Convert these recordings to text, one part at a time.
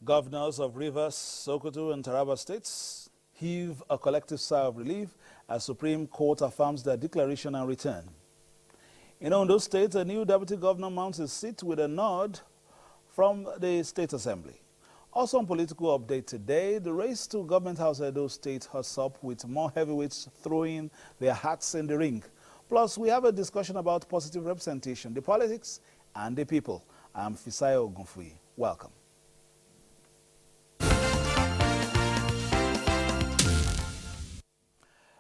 Governors of Rivers, Sokoto and Taraba states heave a collective sigh of relief as Supreme Court affirms their declaration and return. In Ondo State, a new deputy governor mounts his seat with a nod from the State Assembly. Also on political update today, the race to Government House Edo State heats up with more heavyweights throwing their hats in the ring. Plus, we have a discussion about positive representation, the politics and the people. I'm Fisayo Ogunfuyi. Welcome.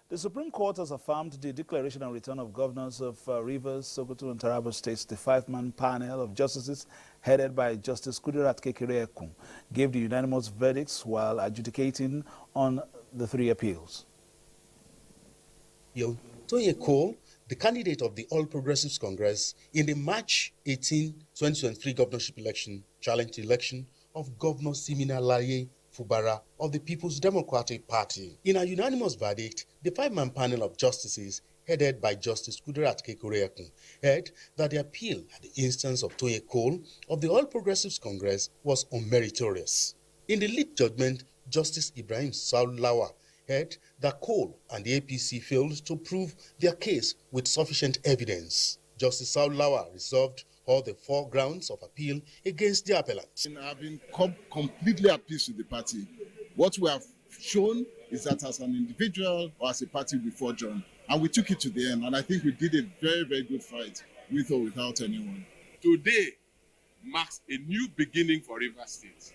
The Supreme Court has affirmed the declaration and return of governors of Rivers, Sokoto and Taraba states. The five-man panel of justices headed by Justice Kudirat Kekere-Ekun gave the unanimous verdicts while adjudicating on the three appeals. Toye Cole, the candidate of the All Progressives Congress in the March 18, 2023 governorship election, challenged the election of Governor Simina Laye Fubara of the People's Democratic Party. In a unanimous verdict, the five-man panel of justices headed by Justice Kudirat Kekere-Ekun held that the appeal at the instance of Toye Cole of the All Progressives Congress was unmeritorious. In the lead judgment, Justice Ibrahim Saulawa held that Cole and the APC failed to prove their case with sufficient evidence. Justice Saulawa resolved all the four grounds of appeal against the appellants. I've been completely at peace with the party. What we have shown is that as an individual or as a party we fought on, and we took it to the end, and I think we did a very, very good fight with or without anyone. Today marks a new beginning for Rivers State.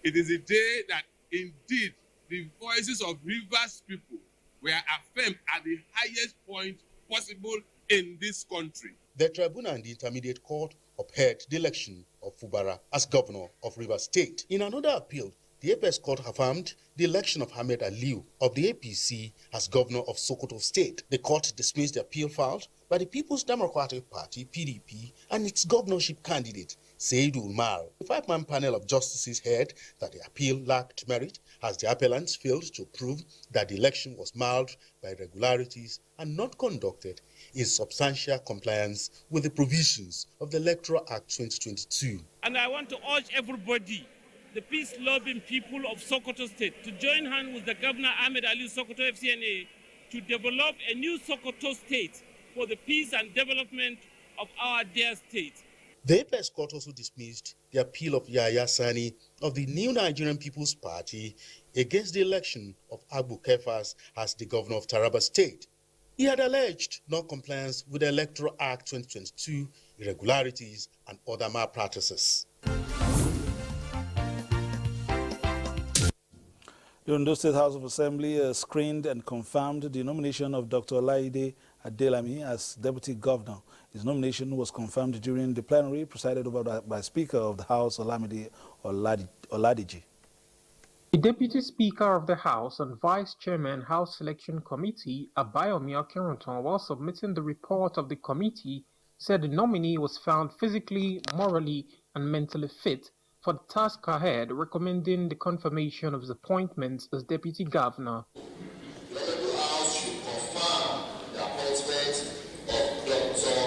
It is a day that indeed the voices of Rivers people were affirmed at the highest point possible in this country. The tribunal and the intermediate court upheld the election of Fubara as governor of Rivers State. In another appeal, the Apex Court affirmed the election of Ahmed Aliu of the APC as governor of Sokoto State. The court dismissed the appeal filed by the People's Democratic Party, PDP, and its governorship candidate, Seydou Umar. The five-man panel of justices held that the appeal lacked merit as the appellants failed to prove that the election was marred by irregularities and not conducted in substantial compliance with the provisions of the Electoral Act 2022. And I want to urge everybody, the peace-loving people of Sokoto State, to join hands with the Governor Ahmed Aliu Sokoto FCNA to develop a new Sokoto State for the peace and development of our dear state. The Apex Court also dismissed the appeal of Yahya Sani of the New Nigerian People's Party against the election of Abu Kefas as the governor of Taraba State. He had alleged non-compliance with the Electoral Act 2022, irregularities, and other malpractices. The Ondo State House of Assembly screened and confirmed the nomination of Dr. Olaide Adelami as Deputy Governor. His nomination was confirmed during the plenary presided over by Speaker of the House, Olamide Oladiji. The Deputy Speaker of the House and Vice Chairman House Selection Committee, Abayomi Akinruntan, while submitting the report of the committee, said the nominee was found physically, morally, and mentally fit for the task ahead, recommending the confirmation of his appointment as Deputy Governor. The Honorable House should confirm the appointment of Dr.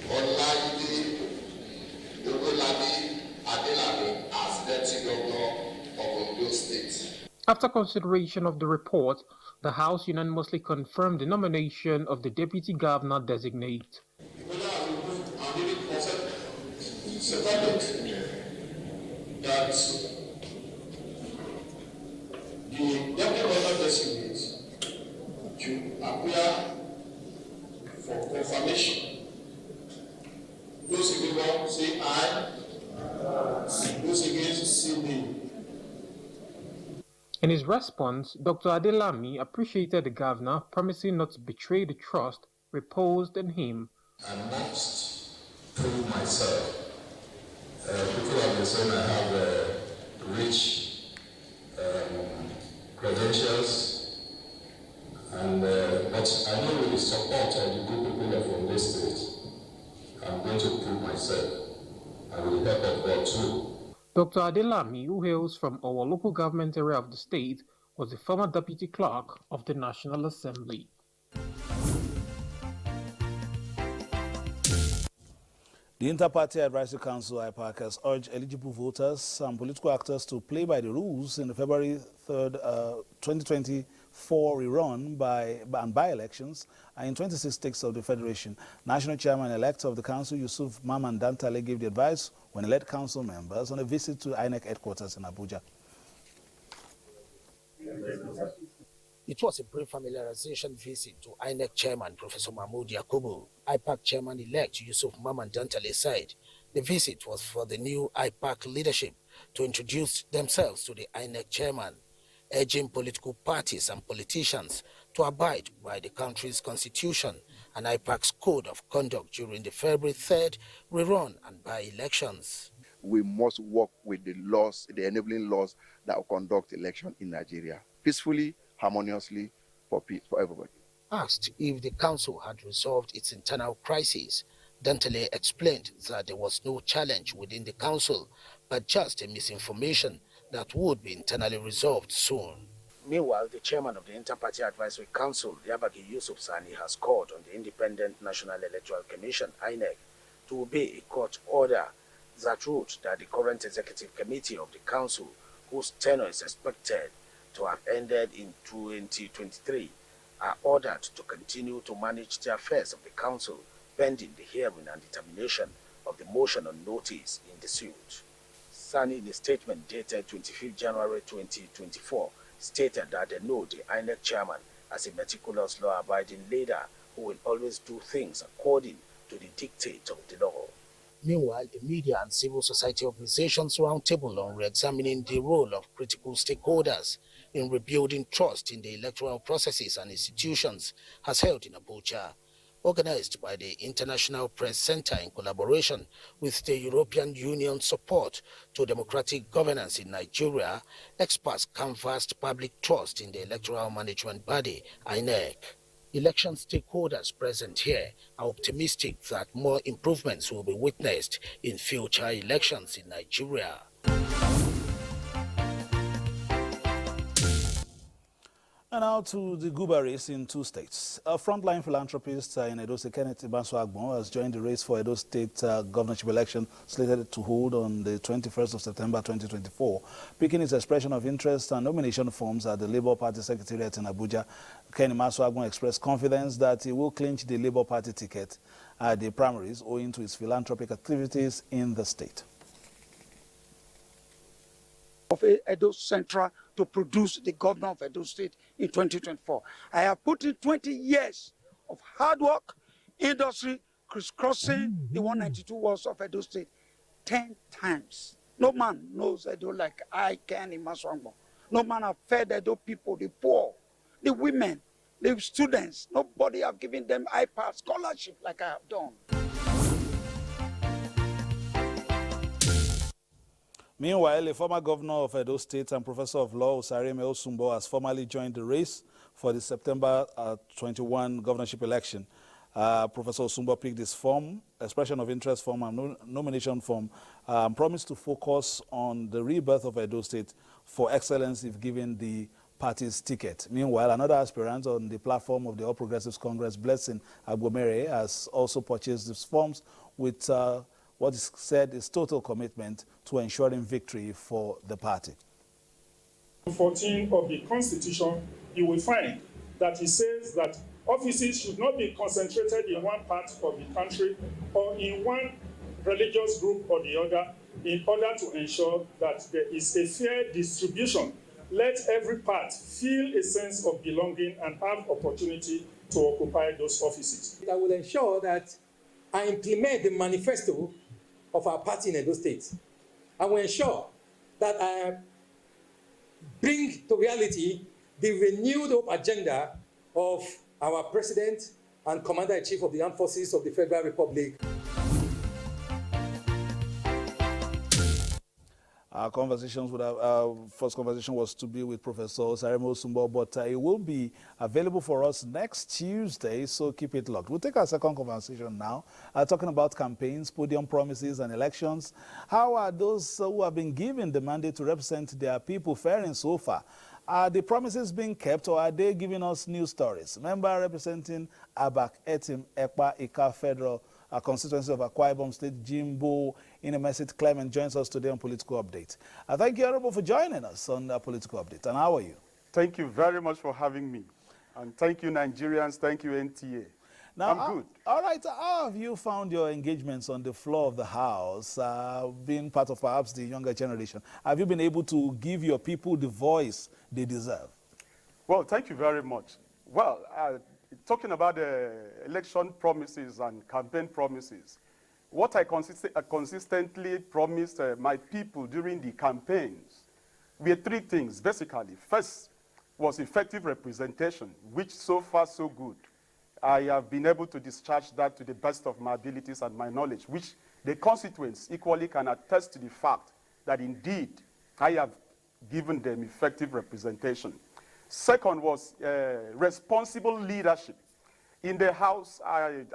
Olaide Adelami as Deputy Governor of Ondo State. After consideration of the report, the House unanimously confirmed the nomination of the Deputy Governor designate. That the Deputy Governor designate should appear for confirmation. Those in favor say aye. Those against say nay. In his response, Dr. Adelami appreciated the governor, promising not to betray the trust reposed in him. I must prove myself. People have been saying I have rich credentials, and but I know with the support of the good people of Ondo State, I'm going to prove myself, and with the help of God too. Dr. Adelami, who hails from our local government area of the state, was the former deputy clerk of the National Assembly. The Inter-Party Advisory Council, IPAC, has urged eligible voters and political actors to play by the rules in the February 3rd, 2024 rerun and by-elections in 26 states of the Federation. National Chairman-elect of the Council, Yusuf Maman Dantale, gave the advice when he led council members on a visit to INEC headquarters in Abuja. It was a brief familiarization visit to INEC Chairman Professor Mahmoud Yakubu. IPAC Chairman-elect Yusuf Maman Dantale said the visit was for the new IPAC leadership to introduce themselves to the INEC Chairman, urging political parties and politicians to abide by the country's constitution and IPAC's code of conduct during the February 3rd rerun and by-elections. We must work with the laws, the enabling laws that will conduct election in Nigeria peacefully, harmoniously, for everybody. Asked if the council had resolved its internal crisis, Dantale explained that there was no challenge within the council, but just a misinformation that would be internally resolved soon. Meanwhile, the chairman of the Inter-Party Advisory Council, Yabagi Yusuf Sani, has called on the Independent National Electoral Commission, INEC, to obey a court order that ruled that the current executive committee of the council, whose tenure is expected to have ended in 2023, are ordered to continue to manage the affairs of the council pending the hearing and determination of the motion on notice in the suit. Sani, in a statement dated 25 January 2024, stated that they know the INEC chairman as a meticulous law-abiding leader who will always do things according to the dictate of the law. Meanwhile, the media and civil society organizations roundtable on re-examining the role of critical stakeholders in rebuilding trust in the electoral processes and institutions has held in Abuja. Organized by the International Press Center in collaboration with the European Union support to democratic governance in Nigeria, experts canvassed public trust in the electoral management body, INEC. Election stakeholders present here are optimistic that more improvements will be witnessed in future elections in Nigeria. And now to the Guba race in 2 states. A frontline philanthropist in Edo State, Kenneth Ibanso Agbon, has joined the race for Edo State governorship election slated to hold on the 21st of September 2024. Picking his expression of interest and nomination forms at the Labour Party Secretariat in Abuja, Ken Ibanso Agbon expressed confidence that he will clinch the Labour Party ticket at the primaries owing to his philanthropic activities in the state. Of Edo Central to produce the governor of Edo State in 2024. I have put in 20 years of hard work, industry, crisscrossing the 192 wards of Edo State 10 times. No man knows Edo like I can in Maswangbo. No man have fed Edo people, the poor, the women, the students. Nobody have given them iPad scholarship like I have done. Meanwhile, a former governor of Edo State and professor of law, Osareme Osumbo, has formally joined the race for the September 21 governorship election. Professor Osumbo picked his form, expression of interest form and nomination form, promised to focus on the rebirth of Edo State for excellence if given the party's ticket. Meanwhile, another aspirant on the platform of the All Progressives Congress, Blessing Agbomere, has also purchased these forms with what is said is total commitment to ensuring victory for the party. 14 of the Constitution, you will find that it says that offices should not be concentrated in one part of the country or in one religious group or the other, in order to ensure that there is a fair distribution. Let every part feel a sense of belonging and have opportunity to occupy those offices. I will ensure that I implement the manifesto of our party in Edo State. I will ensure that I bring to reality the renewed hope agenda of our President and Commander-in-Chief of the Armed Forces of the Federal Republic. Our first conversation was to be with Professor Osareme Osumbo, but it will be available for us next Tuesday, so keep it locked. We'll take our second conversation now, talking about campaigns, podium promises, and elections. How are those who have been given the mandate to represent their people faring so far? Are the promises being kept, or are they giving us new stories? Member representing Abak Etim Ekpa Ika Federal constituency of Akwa Ibom State, Jimbo Inemesit Clement, joins us today on Political Update. Thank you, Honorable, for joining us on Political Update. And how are you? Thank you very much for having me. And thank you, Nigerians. Thank you, NTA. Now, I'm good. All right. How have you found your engagements on the floor of the House, being part of perhaps the younger generation? Have you been able to give your people the voice they deserve? Well, thank you very much. Well, talking about election promises and campaign promises, what I consistently promised my people during the campaigns were three things, basically. First was effective representation, which so far so good. I have been able to discharge that to the best of my abilities and my knowledge, which the constituents equally can attest to the fact that indeed I have given them effective representation. Second was responsible leadership. In the House,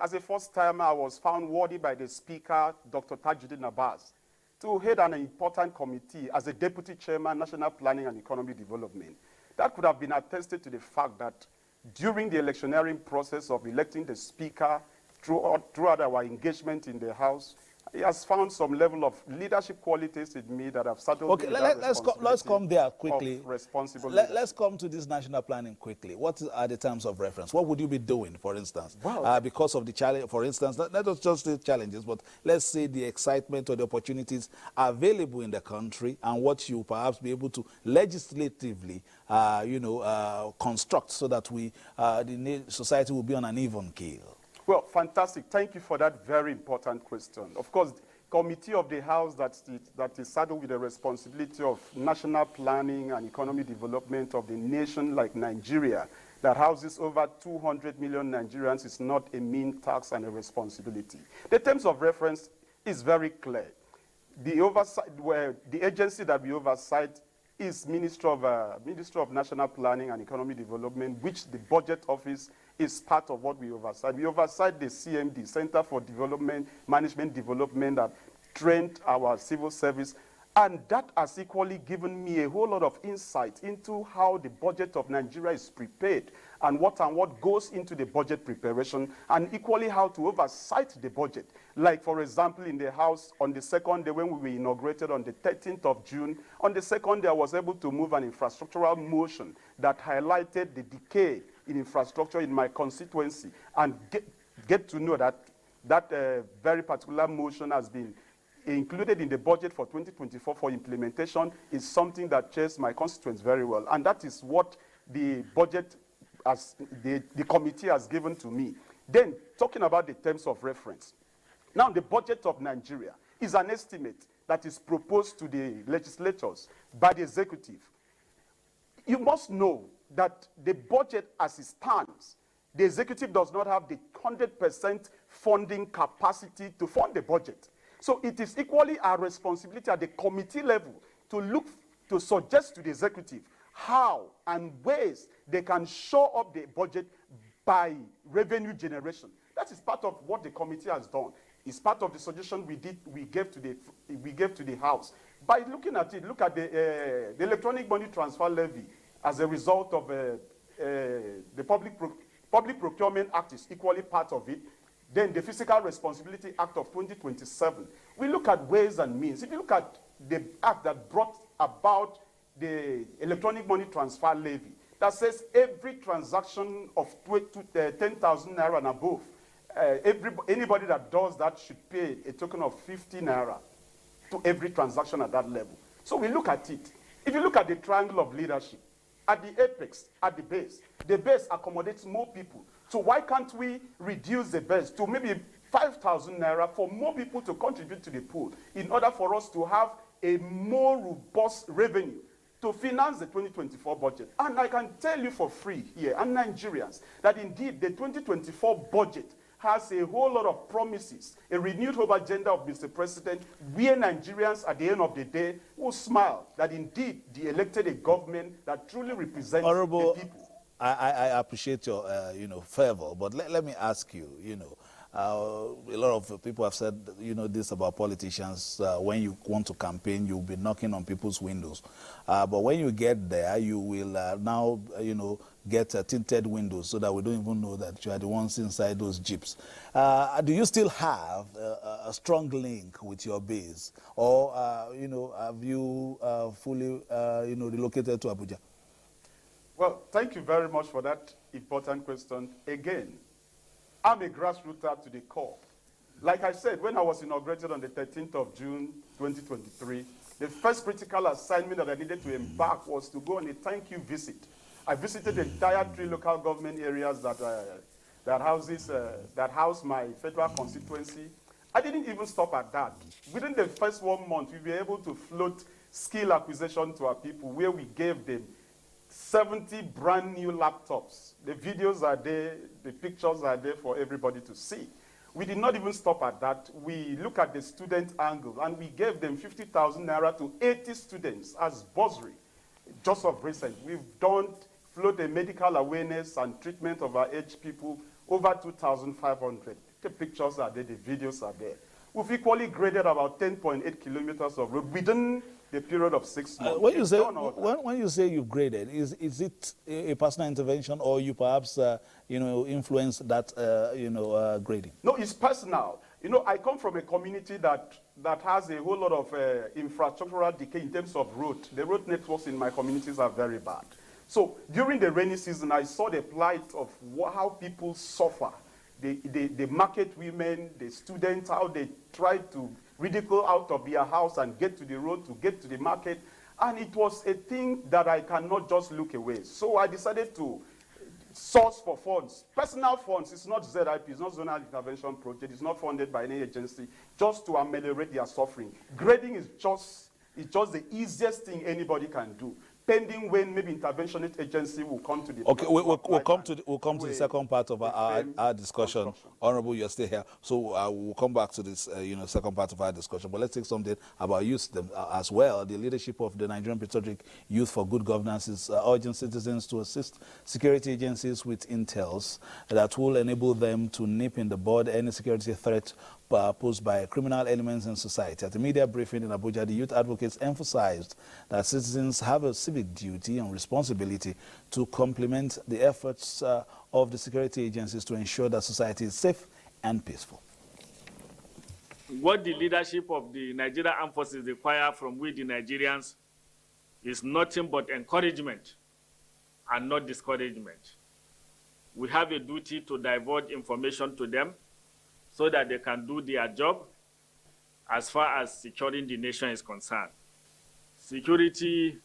as a first time, I was found worthy by the Speaker, Dr. Tajuddin Abbas, to head an important committee as a Deputy Chairman, National Planning and Economic Development. That could have been attested to the fact that during the electioneering process of electing the Speaker, throughout our engagement in the House, he has found some level of leadership qualities in me that have settled. Okay, let's come there quickly. Let's come to this national planning quickly. What are the terms of reference? What would you be doing, for instance? Well, because of the challenge, for instance, not just the challenges, but let's say the excitement or the opportunities available in the country and what you perhaps be able to legislatively, construct so that the society will be on an even keel. Well, fantastic. Thank you for that very important question. Of course, the committee of the House that is saddled with the responsibility of national planning and economic development of the nation like Nigeria, that houses over 200 million Nigerians, is not a mean task and a responsibility. The terms of reference is very clear. The agency that we oversight is Ministry of National Planning and Economic Development, which the Budget Office is part of what we oversight. We oversight the CMD, Center for Management Development, that trained our civil service. And that has equally given me a whole lot of insight into how the budget of Nigeria is prepared and what goes into the budget preparation, and equally how to oversight the budget. Like, for example, in the House, on the second day when we were inaugurated on the 13th of June, on the second day I was able to move an infrastructural motion that highlighted the decay in infrastructure in my constituency, and get to know that very particular motion has been included in the budget for 2024 for implementation, is something that chairs my constituents very well. And that is what the budget, as the committee has given to me. Then, talking about the terms of reference. Now, the budget of Nigeria is an estimate that is proposed to the legislators by the executive. You must know that the budget as it stands, the executive does not have the 100% funding capacity to fund the budget. So it is equally our responsibility at the committee level to suggest to the executive how and ways they can shore up the budget by revenue generation. That is part of what the committee has done. It's part of the suggestion we gave to the House. By looking at it, look at the electronic money transfer levy as a result of the Public Procurement Act is equally part of it. Then the Fiscal Responsibility Act of 2027. We look at ways and means. If you look at the act that brought about the electronic money transfer levy, that says every transaction of 10,000 naira and above, anybody that does that should pay a token of 50 naira to every transaction at that level. So we look at it. If you look at the triangle of leadership, at the apex, at the base accommodates more people. So why can't we reduce the base to maybe 5,000 naira for more people to contribute to the pool in order for us to have a more robust revenue to finance the 2024 budget? And I can tell you for free here, and Nigerians, that indeed the 2024 budget has a whole lot of promises, a renewed hope agenda of Mr. President, where Nigerians at the end of the day will smile that indeed they elected a government that truly represents the people. I appreciate your fervor, but let me ask you, a lot of people have said, this about politicians. When you want to campaign, you'll be knocking on people's windows. But when you get there, you will now, get tinted windows so that we don't even know that you are the ones inside those jeeps. Do you still have a strong link with your base? Or, have you fully, relocated to Abuja? Well, thank you very much for that important question. Again, I'm a grassrooter to the core. Like I said, when I was inaugurated on the 13th of June, 2023, the first critical assignment that I needed to embark was to go on a thank you visit. I visited the entire 3 local government areas that house my federal constituency. I didn't even stop at that. Within the first 1 month, we were able to float skill acquisition to our people, where we gave them 70 brand new laptops. The videos are there, the pictures are there for everybody to see. We did not even stop at that. We look at the student angle, and we gave them 50,000 naira to 80 students as bursary. Just of recent, we've float a medical awareness and treatment of our aged people, over 2,500. The pictures are there, the videos are there. We've equally graded about 10.8 kilometers of road within the period of 6 months. When you say you've graded, is it a personal intervention, or you perhaps influence that grading? No, it's personal. I come from a community that has a whole lot of infrastructural decay in terms of road. The road networks in my communities are very bad. So during the rainy season, I saw the plight of how people suffer. The market women, the students, how they try to ridicule out of their house and get to the road to get to the market. And it was a thing that I cannot just look away. So I decided to source for funds. Personal funds. It's not ZIP, it's not zonal intervention project, it's not funded by any agency, just to ameliorate their suffering. Grading is just the easiest thing anybody can do, pending when maybe interventionist agency will come to the... Okay, we'll come to the second part of our discussion. Honorable, you're still here, so we'll come back to this second part of our discussion. But let's take something about youth as well. The leadership of the Nigerian Patriotic Youth for Good Governance is urging citizens to assist security agencies with intels that will enable them to nip in the bud any security threat posed by criminal elements in society. At a media briefing in Abuja, the youth advocates emphasized that citizens have a civic duty and responsibility to complement the efforts of the security agencies to ensure that society is safe and peaceful. What the leadership of the Nigerian Armed Forces require from we, the Nigerians, is nothing but encouragement and not discouragement. We have a duty to divulge information to them so that they can do their job as far as securing the nation is concerned. Security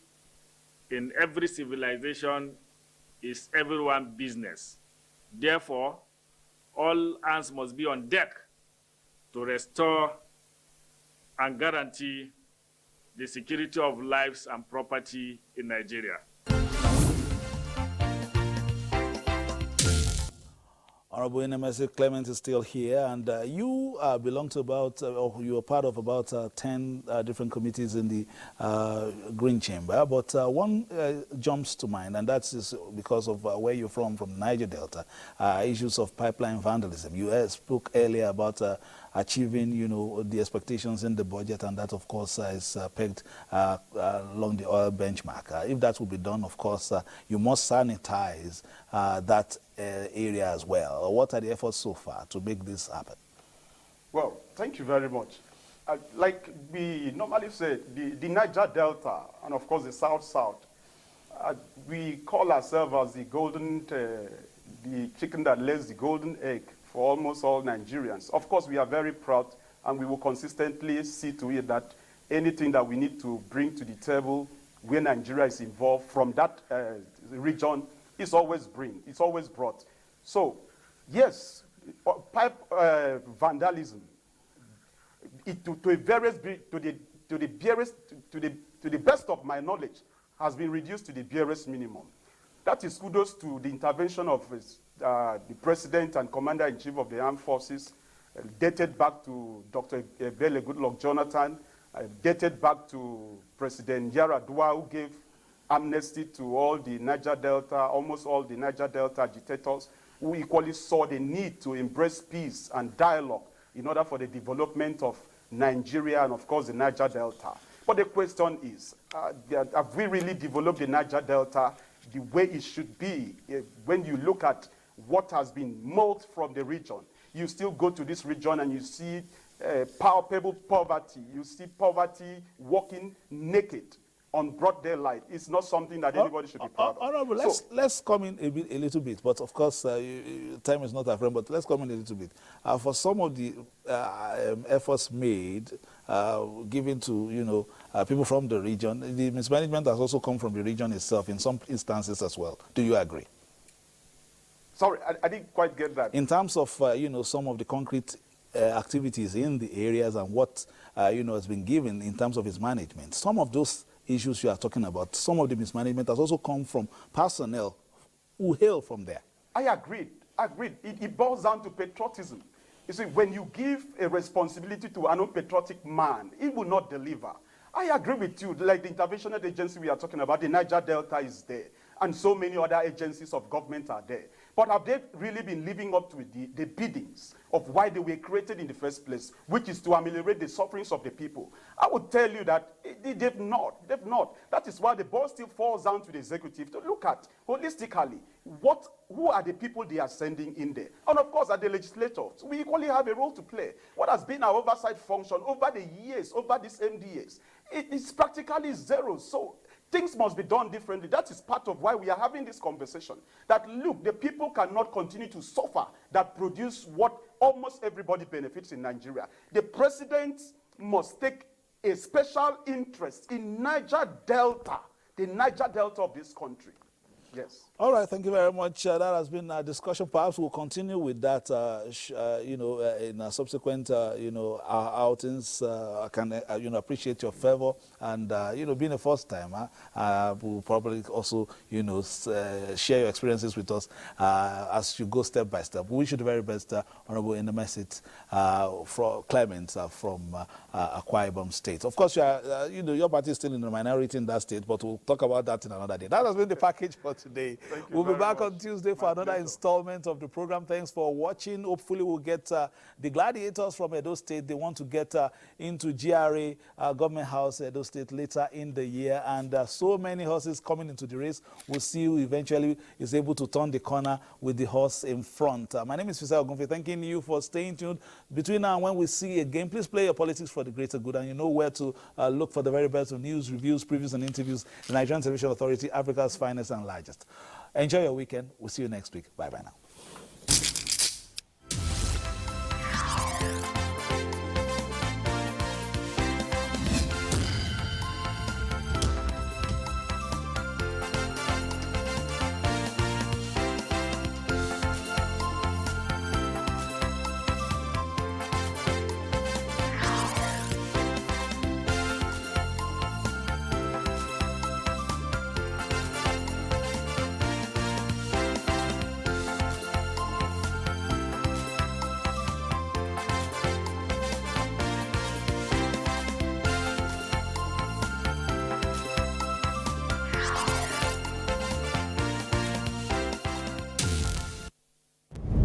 in every civilization is everyone's business. Therefore, all hands must be on deck to restore and guarantee the security of lives and property in Nigeria. Honorable Nemesi Clement is still here, and you belong to or you are part of about 10 different committees in the Green Chamber, but one jumps to mind, and that's because of where you're from Niger Delta, issues of pipeline vandalism. You spoke earlier about achieving, the expectations in the budget, and that, of course, is pegged along the oil benchmark. If that will be done, of course, you must sanitize that area as well. What are the efforts so far to make this happen? Well, thank you very much. Like we normally say, the Niger Delta, and of course the South-South, we call ourselves as the chicken that lays the golden egg for almost all Nigerians. Of course, we are very proud, and we will consistently see to it that anything that we need to bring to the table where Nigeria is involved from that region is always brought. So, yes, pipe vandalism, to the best of my knowledge, has been reduced to the barest minimum. That is kudos to the intervention of the President and Commander-in-Chief of the Armed Forces, dated back to Dr. Ebele Goodluck Jonathan, dated back to President Yaradua, who gave amnesty to all the Niger Delta, almost all the Niger Delta agitators. who equally saw the need to embrace peace and dialogue in order for the development of Nigeria and, of course, the Niger Delta. But the question is, have we really developed the Niger Delta the way it should be? When you look at what has been molded from the region, you still go to this region and you see palpable poverty. You see poverty walking naked on broad daylight. It's not something that anybody should be proud of. Honorable, let's come in a little bit, but of course, time is not our friend, but let's come in a little bit. For some of the efforts made, given to, people from the region, the mismanagement has also come from the region itself in some instances as well. Do you agree? Sorry, I didn't quite get that. In terms of, some of the concrete activities in the areas and what, has been given in terms of its management, some of those issues you are talking about, some of the mismanagement has also come from personnel who hail from there. I agreed. It boils down to patriotism. You see, when you give a responsibility to an unpatriotic man, he will not deliver. I agree with you, like the intervention agency we are talking about, the Niger Delta is there, and so many other agencies of government are there. But have they really been living up to the biddings of why they were created in the first place, which is to ameliorate the sufferings of the people? I would tell you that they've not. That is why the ball still falls down to the executive to look at holistically who are the people they are sending in there. And of course, as the legislators, we equally have a role to play. What has been our oversight function over the years, over these MDAs, it is practically zero. So things must be done differently. That is part of why we are having this conversation. That, look, the people cannot continue to suffer that produce what almost everybody benefits in Nigeria. The president must take a special interest in Niger Delta, the Niger Delta of this country. Yes. All right, thank you very much. That has been our discussion. Perhaps we'll continue with that, in subsequent, outings. I can, appreciate your favor and, being a first timer, we'll probably also, share your experiences with us as you go step by step. We wish you the very best, Honorable Inemesit Clement from Akwa Ibom State. Of course, your party is still in the minority in that state, but we'll talk about that in another day. That has been the package for today. We'll be back on Tuesday for another installment of the program. Thanks for watching. Hopefully we'll get the gladiators from Edo State. They want to get into GRA, Government House, Edo State later in the year. And so many horses coming into the race. We'll see who eventually is able to turn the corner with the horse in front. My name is Fisai Ogunfe. Thanking you for staying tuned. Between now and when we see again, please play your politics for the greater good. And you know where to look for the very best of news, reviews, previews, and interviews. The Nigerian Television Authority, Africa's finest and largest. Enjoy your weekend. We'll see you next week. Bye-bye now.